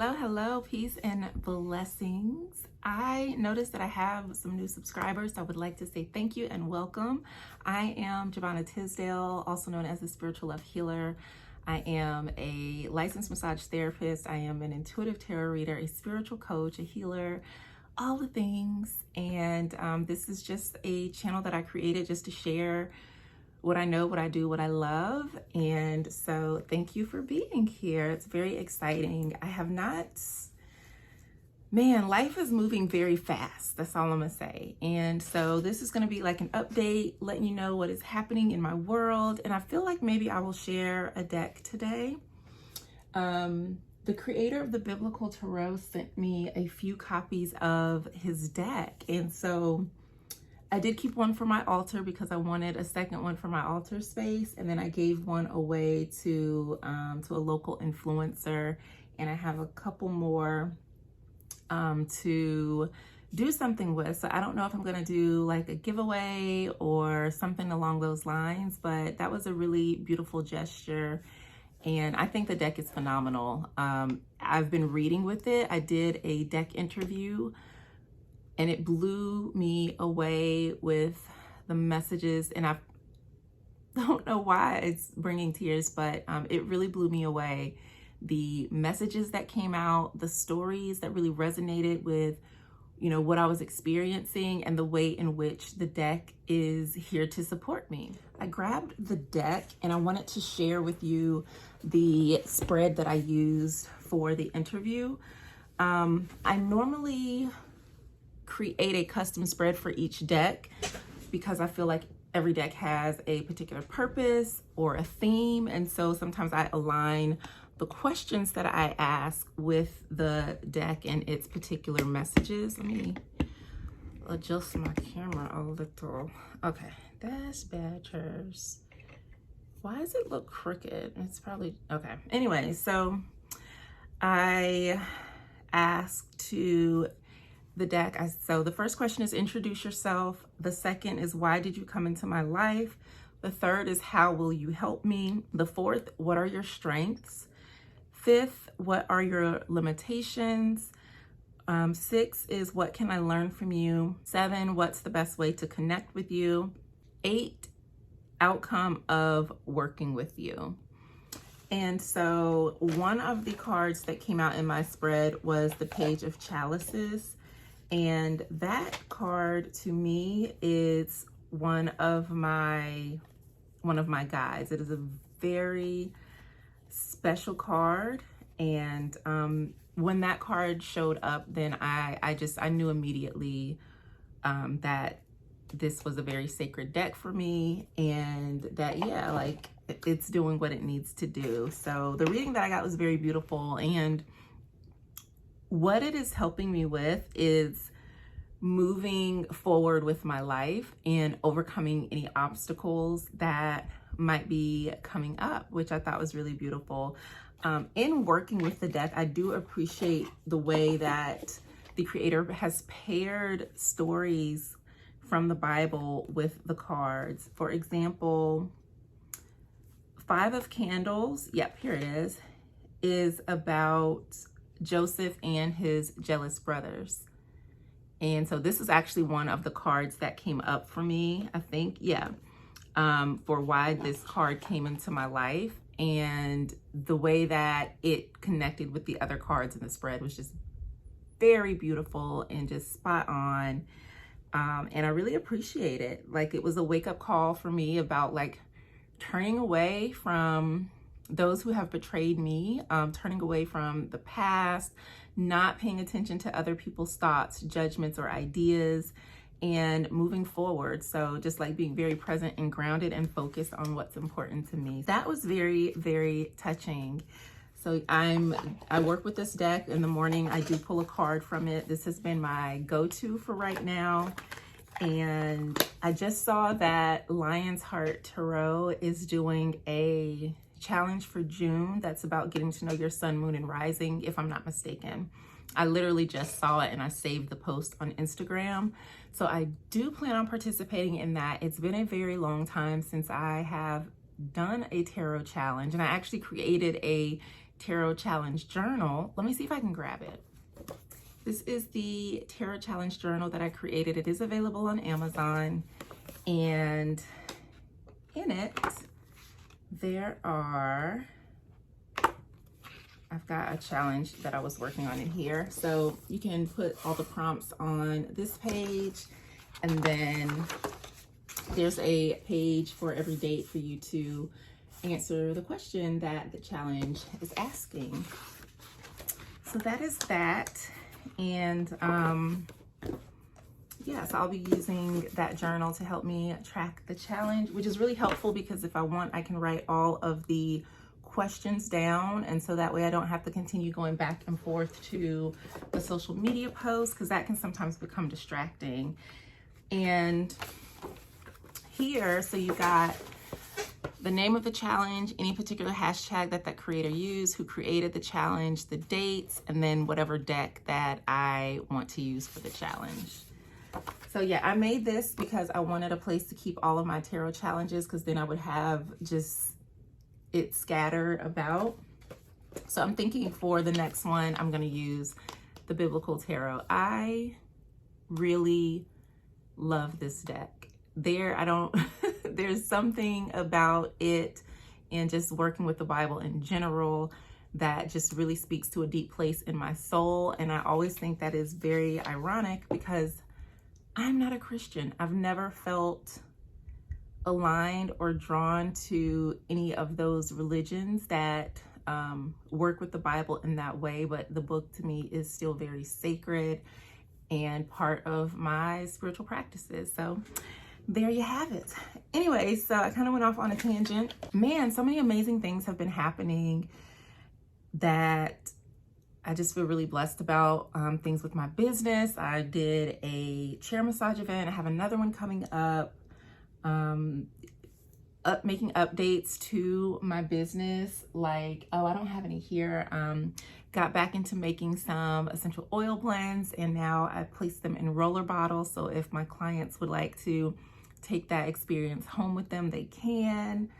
Hello, peace and blessings. I noticed that I have some new subscribers. So I would like to say thank you and welcome. I am Javonna Tisdale, also known as the Spiritual Love Healer. I am a licensed massage therapist. I am an intuitive tarot reader, a spiritual coach, a healer, all the things. And this is just a channel that I created just to share what I know, what I do, what I love. And so thank you for being here. It's very exciting. Life is moving very fast. That's all I'm gonna say. And so this is gonna be like an update, letting you know what is happening in my world. And I feel like maybe I will share a deck today. The creator of the Biblical Tarot sent me a few copies of his deck. And so I did keep one for my altar because I wanted a second one for my altar space, and then I gave one away to a local influencer, and I have a couple more to do something with. So I don't know if I'm gonna do like a giveaway or something along those lines, but that was a really beautiful gesture, and I think the deck is phenomenal. I've been reading with it. I did a deck interview and it blew me away with the messages. And I don't know why it's bringing tears, but it really blew me away. The messages that came out, the stories that really resonated with, what I was experiencing, and the way in which the deck is here to support me. I grabbed the deck and I wanted to share with you the spread that I used for the interview. I normally create a custom spread for each deck because I feel like every deck has a particular purpose or a theme, and so sometimes I align the questions that I ask with the deck and its particular messages. Let me adjust my camera a little. Okay, that's Badgers. Why does it look crooked? It's probably okay. Anyway, so I asked to the deck. So the first question is introduce yourself. The second is why did you come into my life? The third is how will you help me? The fourth, what are your strengths? Fifth, what are your limitations? 6 is what can I learn from you? 7, what's the best way to connect with you? 8, outcome of working with you. And so one of the cards that came out in my spread was the Page of Chalices. And that card to me is one of my guides. It is a very special card. And when that card showed up, then I knew immediately that this was a very sacred deck for me, and that, yeah, like it's doing what it needs to do. So the reading that I got was very beautiful, and what it is helping me with is moving forward with my life and overcoming any obstacles that might be coming up, which I thought was really beautiful. In working with the deck, I do appreciate the way that the creator has paired stories from the Bible with the cards. For example, 5 of Candles, yep, here it is about Joseph and his jealous brothers. And so this is actually one of the cards that came up for me, I think, for why this card came into my life, and the way that it connected with the other cards in the spread was just very beautiful and just spot on. And I really appreciate it. Like, it was a wake-up call for me about like turning away from those who have betrayed me, turning away from the past, not paying attention to other people's thoughts, judgments, or ideas, and moving forward. So just like being very present and grounded and focused on what's important to me. That was very, very touching. So I work with this deck in the morning. I do pull a card from it. This has been my go-to for right now. And I just saw that Lion's Heart Tarot is doing a challenge for June that's about getting to know your sun, moon, and rising, if I'm not mistaken. I literally just saw it and I saved the post on Instagram. So I do plan on participating in that. It's been a very long time since I have done a tarot challenge, and I actually created a Tarot Challenge Journal. Let me see if I can grab it. This is the Tarot Challenge Journal that I created. It is available on Amazon, and in it, there are, I've got a challenge that I was working on in here. So you can put all the prompts on this page, and then there's a page for every date for you to answer the question that the challenge is asking. So that is that. And yeah, so I'll be using that journal to help me track the challenge, which is really helpful because if I want, I can write all of the questions down, and so that way I don't have to continue going back and forth to the social media posts, because that can sometimes become distracting. And here, so you got the name of the challenge, any particular hashtag that creator used, who created the challenge, the dates, and then whatever deck that I want to use for the challenge. So yeah, I made this because I wanted a place to keep all of my tarot challenges, because then I would have just it scattered about. So I'm thinking for the next one, I'm going to use the Biblical Tarot. I really love this deck. There's something about it and just working with the Bible in general that just really speaks to a deep place in my soul. And I always think that is very ironic because I'm not a Christian. I've never felt aligned or drawn to any of those religions that work with the Bible in that way, but the book to me is still very sacred and part of my spiritual practices. So there you have it. Anyway, so I kind of went off on a tangent. Man, so many amazing things have been happening that I just feel really blessed about. Things with my business. I did a chair massage event. I have another one coming up. Making updates to my business, like, oh, I don't have any here. Got back into making some essential oil blends, and now I place them in roller bottles. So if my clients would like to take that experience home with them, they can.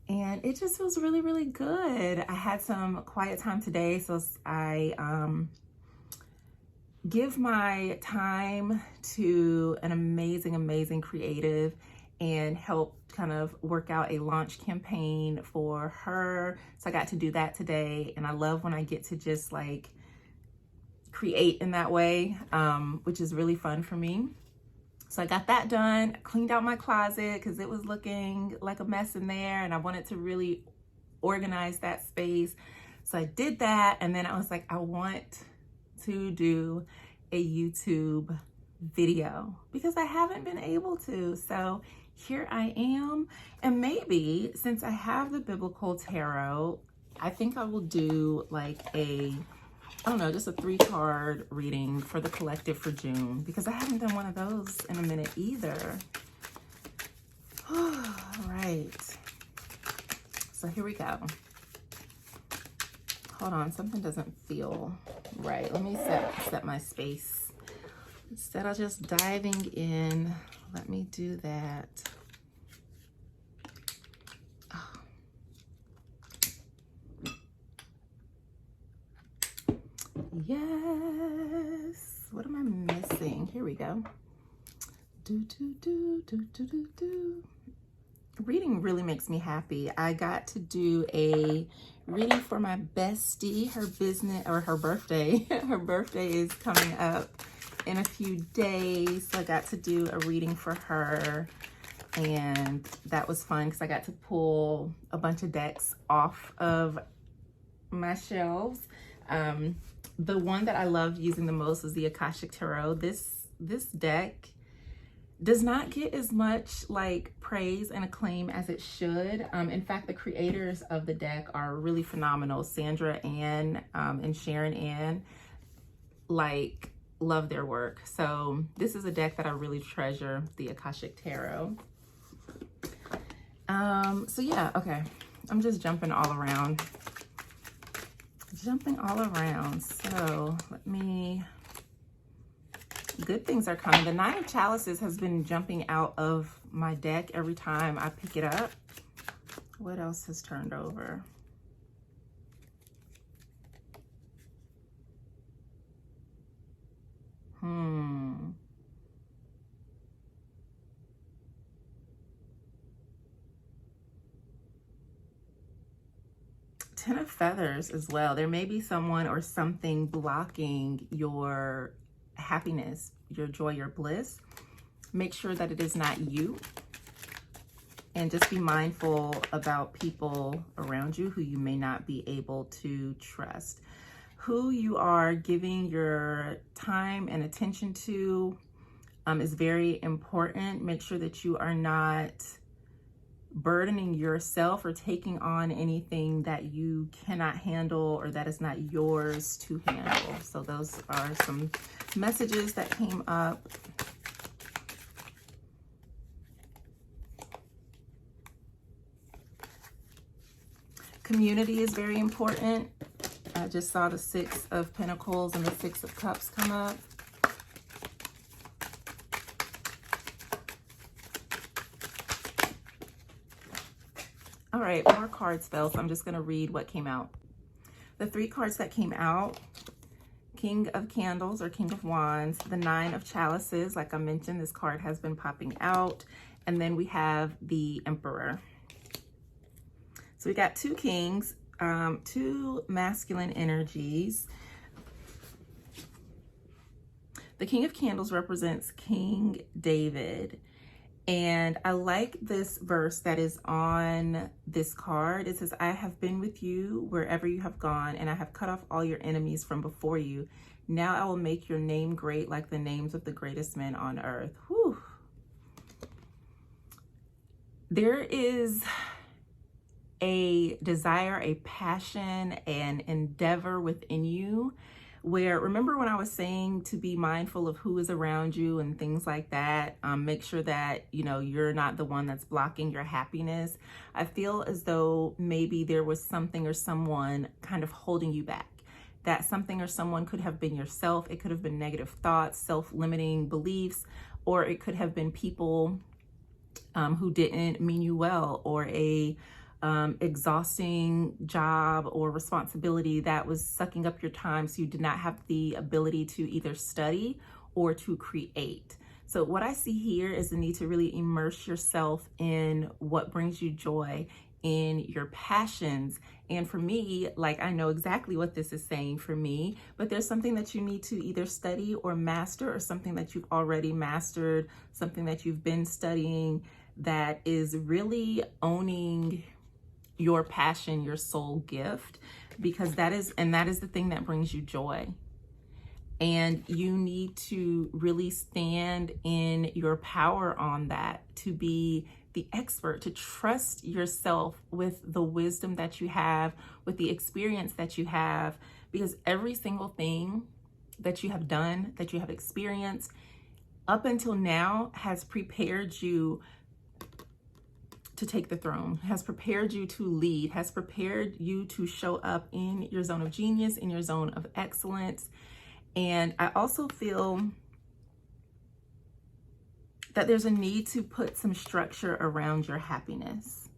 And it just feels really, really good. I had some quiet time today, so I give my time to an amazing, amazing creative and help kind of work out a launch campaign for her. So I got to do that today, and I love when I get to just like create in that way, which is really fun for me. So I got that done. I cleaned out my closet because it was looking like a mess in there, and I wanted to really organize that space. So I did that, and then I was like, I want to do a YouTube video because I haven't been able to. So here I am. And maybe since I have the Biblical Tarot, I think I will do like a, I don't know, just a 3-card reading for the collective for June, because I haven't done one of those in a minute either. All right. So here we go. Hold on, something doesn't feel right. Let me set my space. Instead of just diving in, let me do that. Oh. Yes. What am I missing? Here we go. Reading really makes me happy. I got to do a reading for my bestie, her business, or her birthday. Her birthday is coming up in a few days, so I got to do a reading for her, and that was fun because I got to pull a bunch of decks off of my shelves. The one that I loved using the most was the Akashic Tarot. This deck does not get as much like praise and acclaim as it should. In fact, the creators of the deck are really phenomenal. Sandra Ann and Sharon Ann, like, love their work. So this is a deck that I really treasure, the Akashic Tarot. So yeah, okay. I'm just jumping all around. So let me, good things are coming. The Nine of Chalices has been jumping out of my deck every time I pick it up. What else has turned over? Ten of Feathers as well. There may be someone or something blocking your happiness, your joy, your bliss. Make sure that it is not you. And just be mindful about people around you who you may not be able to trust. Who you are giving your time and attention to is very important. Make sure that you are not burdening yourself or taking on anything that you cannot handle or that is not yours to handle. So those are some messages that came up. Community is very important. I just saw the Six of Pentacles and the Six of Cups come up. All right, more cards fell, so I'm just going to read what came out. The three cards that came out: King of Candles or King of Wands, the Nine of Chalices. Like I mentioned, this card has been popping out. And then we have the Emperor. So we got two kings, two masculine energies. The King of Candles represents King David. And I like this verse that is on this card. It says, I have been with you wherever you have gone, and I have cut off all your enemies from before you. Now I will make your name great like the names of the greatest men on earth. Whew. There is a desire, a passion, an endeavor within you where, remember when I was saying to be mindful of who is around you and things like that, make sure that, you know, you're not the one that's blocking your happiness. I feel as though maybe there was something or someone kind of holding you back. That something or someone could have been yourself. It could have been negative thoughts, self-limiting beliefs, or it could have been people who didn't mean you well, or a exhausting job or responsibility that was sucking up your time, so you did not have the ability to either study or to create. So what I see here is the need to really immerse yourself in what brings you joy, in your passions. And for me, like, I know exactly what this is saying for me, but there's something that you need to either study or master, or something that you've already mastered, something that you've been studying that is really owning your passion, your soul gift, because that is the thing that brings you joy. And you need to really stand in your power on that, to be the expert, to trust yourself with the wisdom that you have, with the experience that you have, because every single thing that you have done, that you have experienced up until now has prepared you to take the throne, has prepared you to lead, has prepared you to show up in your zone of genius, in your zone of excellence. And I also feel that there's a need to put some structure around your happiness.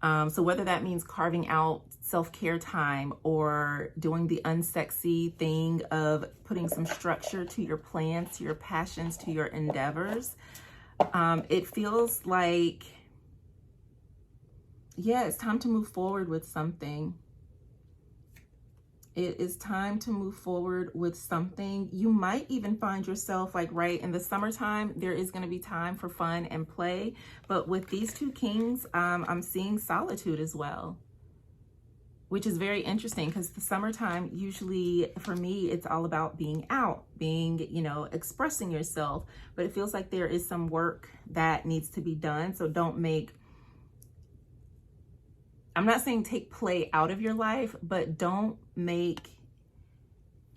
So whether that means carving out self-care time or doing the unsexy thing of putting some structure to your plans, to your passions, to your endeavors, it feels like, yeah, it's time to move forward with something. It is time to move forward with something. You might even find yourself, like, right in the summertime, there is going to be time for fun and play. But with these two kings, I'm seeing solitude as well, which is very interesting, because the summertime, usually for me, it's all about being out, being, you know, expressing yourself. But it feels like there is some work that needs to be done. So don't make, I'm not saying take play out of your life, but don't make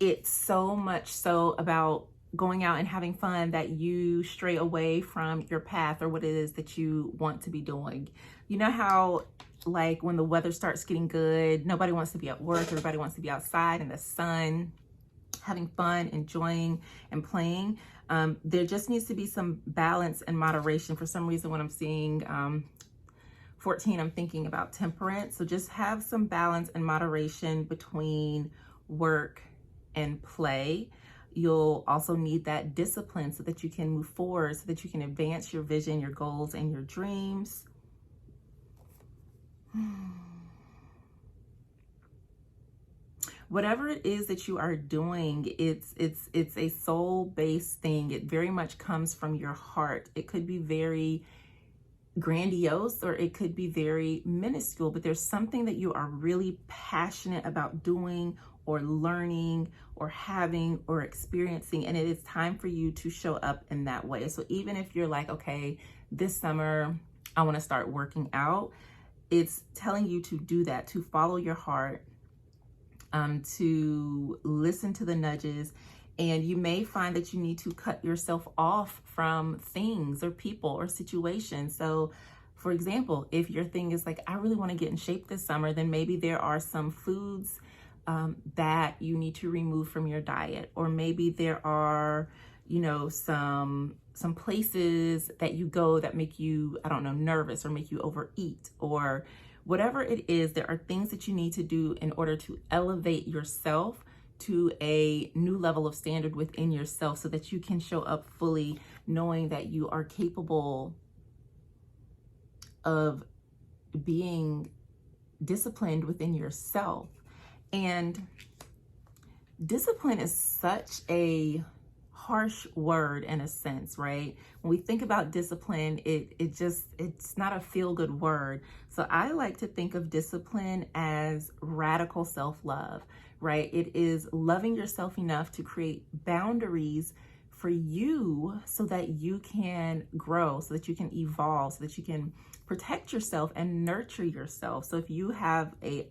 it so much so about going out and having fun that you stray away from your path or what it is that you want to be doing. You know how, like, when the weather starts getting good, nobody wants to be at work, everybody wants to be outside in the sun, having fun, enjoying and playing. There just needs to be some balance and moderation. For some reason, when I'm seeing 14, I'm thinking about temperance. So just have some balance and moderation between work and play. You'll also need that discipline so that you can move forward, so that you can advance your vision, your goals, and your dreams. whatever it is that you are doing, it's a soul-based thing. It very much comes from your heart. It could be very grandiose or it could be very minuscule, but there's something that you are really passionate about doing or learning or having or experiencing, and it is time for you to show up in that way. So even if you're like, okay, this summer I want to start working out, it's telling you to do that, to follow your heart, to listen to the nudges. And you may find that you need to cut yourself off from things or people or situations. So for example, if your thing is like, I really want to get in shape this summer, then maybe there are some foods that you need to remove from your diet. Or maybe there are, you know, some places that you go that make you, I don't know, nervous or make you overeat, or whatever it is. There are things that you need to do in order to elevate yourself to a new level of standard within yourself, so that you can show up fully knowing that you are capable of being disciplined within yourself. And discipline is such a harsh word in a sense, right? When we think about discipline, it's not a feel-good word. So I like to think of discipline as radical self-love, right? It is loving yourself enough to create boundaries for you so that you can grow, so that you can evolve, so that you can protect yourself and nurture yourself. So if you have a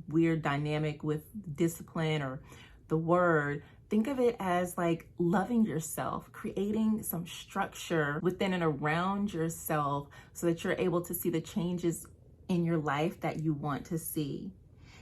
weird dynamic with discipline or the word, think of it as like loving yourself, creating some structure within and around yourself so that you're able to see the changes in your life that you want to see.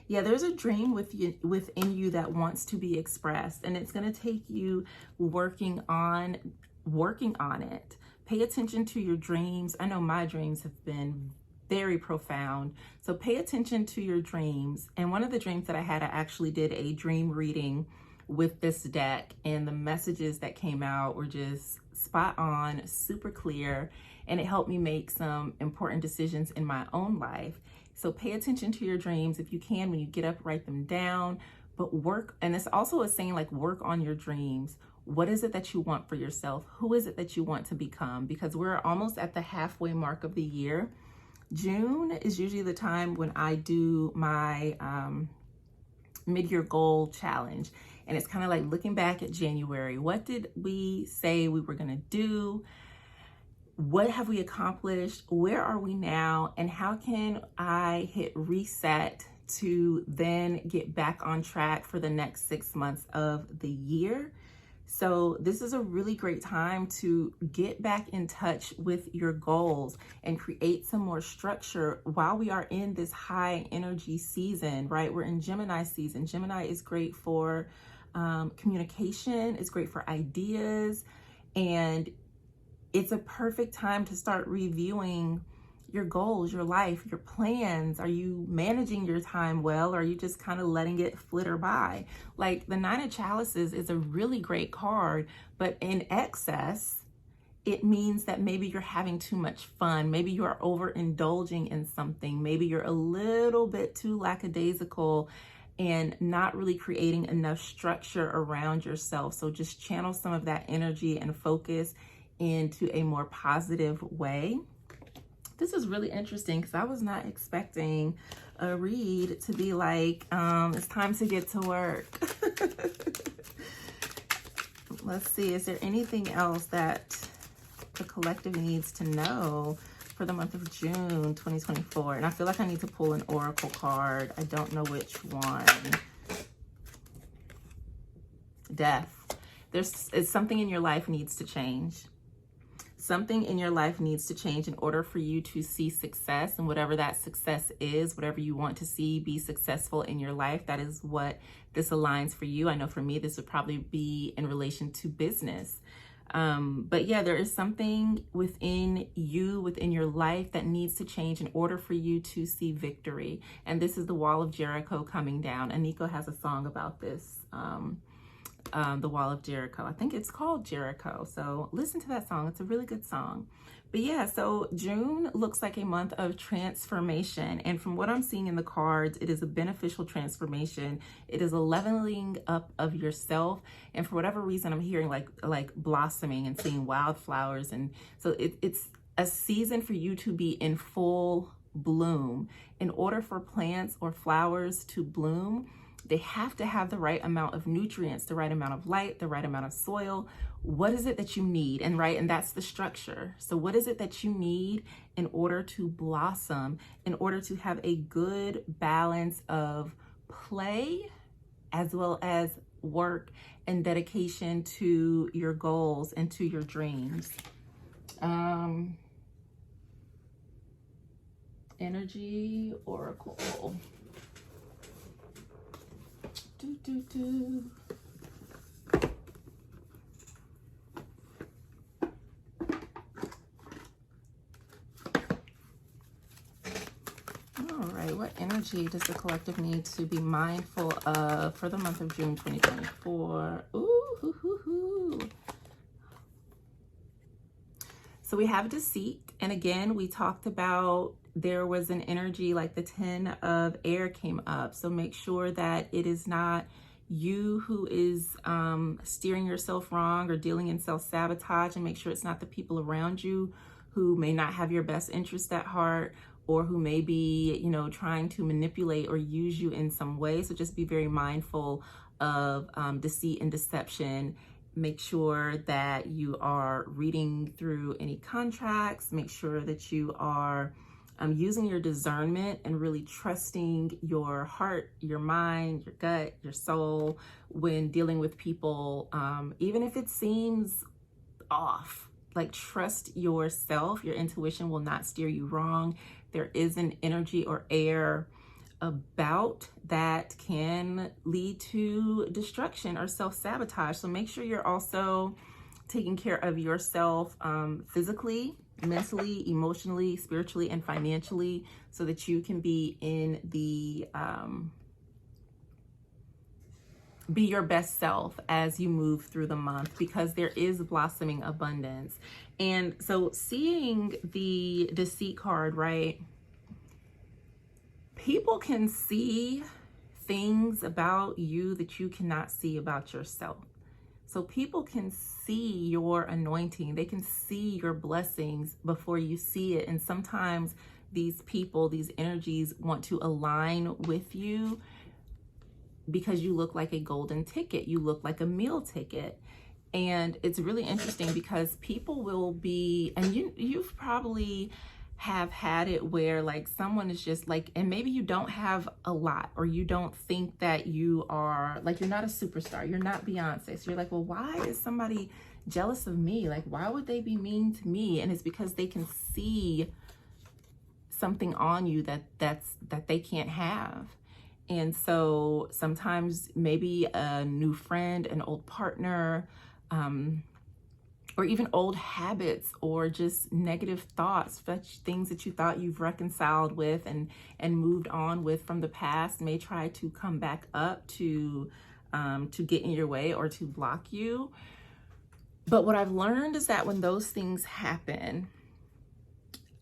Yeah, there's a dream within you that wants to be expressed, and it's going to take you working on it. Pay attention to your dreams. I know my dreams have been very profound. So pay attention to your dreams. And one of the dreams that I had, I actually did a dream reading with this deck, and the messages that came out were just spot on, super clear, and it helped me make some important decisions in my own life. So pay attention to your dreams. If you can, when you get up, write them down, but work. And this also is saying like, work on your dreams. What is it that you want for yourself? Who is it that you want to become? Because we're almost at the halfway mark of the year. June is usually the time when I do my mid-year goal challenge. And it's kind of like looking back at January. What did we say we were going to do? What have we accomplished? Where are we now? And how can I hit reset to then get back on track for the next 6 months of the year? So this is a really great time to get back in touch with your goals and create some more structure while we are in this high energy season, right? We're in Gemini season. Gemini is great for communication. It's great for ideas. And it's a perfect time to start reviewing your goals, your life, your plans. Are you managing your time well? Or are you just kind of letting it flitter by? Like the Nine of Chalices is a really great card, but in excess, it means that maybe you're having too much fun. Maybe you are overindulging in something. Maybe you're a little bit too lackadaisical and not really creating enough structure around yourself. So just channel some of that energy and focus into a more positive way. This is really interesting because I was not expecting a read to be like, it's time to get to work. Let's see, is there anything else that the collective needs to know for the month of June 2024? And I feel like I need to pull an oracle card. I don't know which one. Death. It's something in your life needs to change. Something in your life needs to change in order for you to see success, and whatever that success is, whatever you want to see be successful in your life, that is what this aligns for you. I know for me, this would probably be in relation to business. But yeah, there is something within you, within your life that needs to change in order for you to see victory. And this is the wall of Jericho coming down. Aniko has a song about this. the Wall of Jericho. I think it's called Jericho. So listen to that song. It's a really good song. But yeah, so June looks like a month of transformation. And from what I'm seeing in the cards, it is a beneficial transformation. It is a leveling up of yourself. And for whatever reason, I'm hearing like blossoming and seeing wildflowers. And so it's a season for you to be in full bloom. In order for plants or flowers to bloom, they have to have the right amount of nutrients, the right amount of light, the right amount of soil. What is it that you need? And that's the structure. So what is it that you need in order to blossom, in order to have a good balance of play as well as work and dedication to your goals and to your dreams? Energy Oracle. All right, what energy does the collective need to be mindful of for the month of June 2024? Ooh, hoo, hoo, hoo. So we have deceit. And again, we talked about there was an energy like the 10 of air came up. So make sure that it is not you who is steering yourself wrong or dealing in self-sabotage, and make sure it's not the people around you who may not have your best interest at heart, or who may be, trying to manipulate or use you in some way. So just be very mindful of deceit and deception. Make sure that you are reading through any contracts. Make sure that you are using your discernment and really trusting your heart, your mind, your gut, your soul when dealing with people, even if it seems off. Like, trust yourself. Your intuition will not steer you wrong. There is an energy or air about that can lead to destruction or self-sabotage. So make sure you're also taking care of yourself physically, mentally, emotionally, spiritually, and financially, so that you can be in the be your best self as you move through the month, because there is blossoming abundance. And so seeing the deceit card, right? People can see things about you that you cannot see about yourself. So people can see your anointing. They can see your blessings before you see it. And sometimes these people, these energies want to align with you because you look like a golden ticket. You look like a meal ticket. And it's really interesting because people will be, and you've probably have had it where like someone is just like, and maybe you don't have a lot, or you don't think that you are, like, you're not a superstar, you're not Beyonce. So you're like, well, why is somebody jealous of me? Like, why would they be mean to me? And it's because they can see something on you that they can't have. And so sometimes maybe a new friend, an old partner, or even old habits, or just negative thoughts, things that you thought you've reconciled with and moved on with from the past, may try to come back up to get in your way or to block you. But what I've learned is that when those things happen,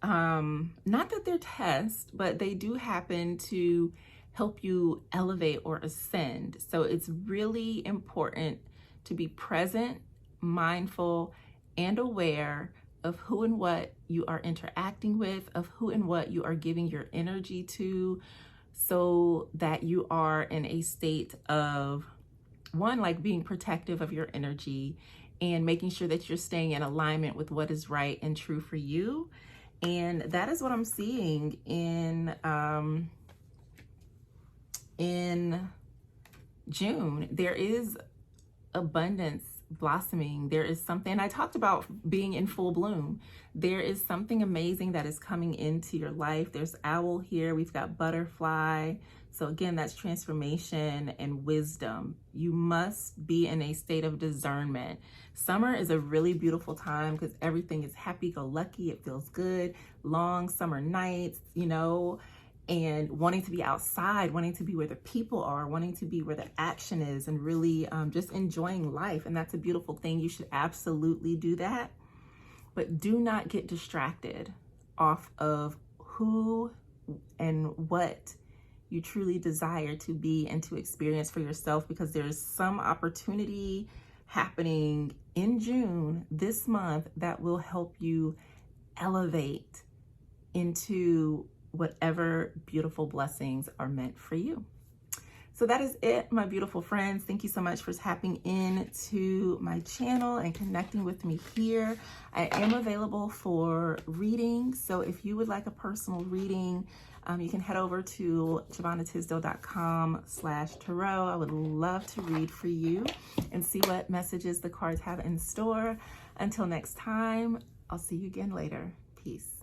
not that they're tests, but they do happen to help you elevate or ascend. So it's really important to be present, mindful, and aware of who and what you are interacting with, of who and what you are giving your energy to, so that you are in a state of, one, like being protective of your energy and making sure that you're staying in alignment with what is right and true for you. And that is what I'm seeing in June. There is abundance blossoming. There is something, I talked about being in full bloom. There is something amazing that is coming into your life. There's owl here. We've got butterfly. So again, that's transformation and wisdom. You must be in a state of discernment. Summer is a really beautiful time because everything is happy-go-lucky. It feels good. Long summer nights, and wanting to be outside, wanting to be where the people are, wanting to be where the action is, and really just enjoying life. And that's a beautiful thing. You should absolutely do that. But do not get distracted off of who and what you truly desire to be and to experience for yourself, because there's some opportunity happening in June this month that will help you elevate into whatever beautiful blessings are meant for you. So that is it, my beautiful friends. Thank you so much for tapping in to my channel and connecting with me here. I am available for readings. So if you would like a personal reading, you can head over to JavonnaTisdale.com/tarot. I would love to read for you and see what messages the cards have in store. Until next time, I'll see you again later. Peace.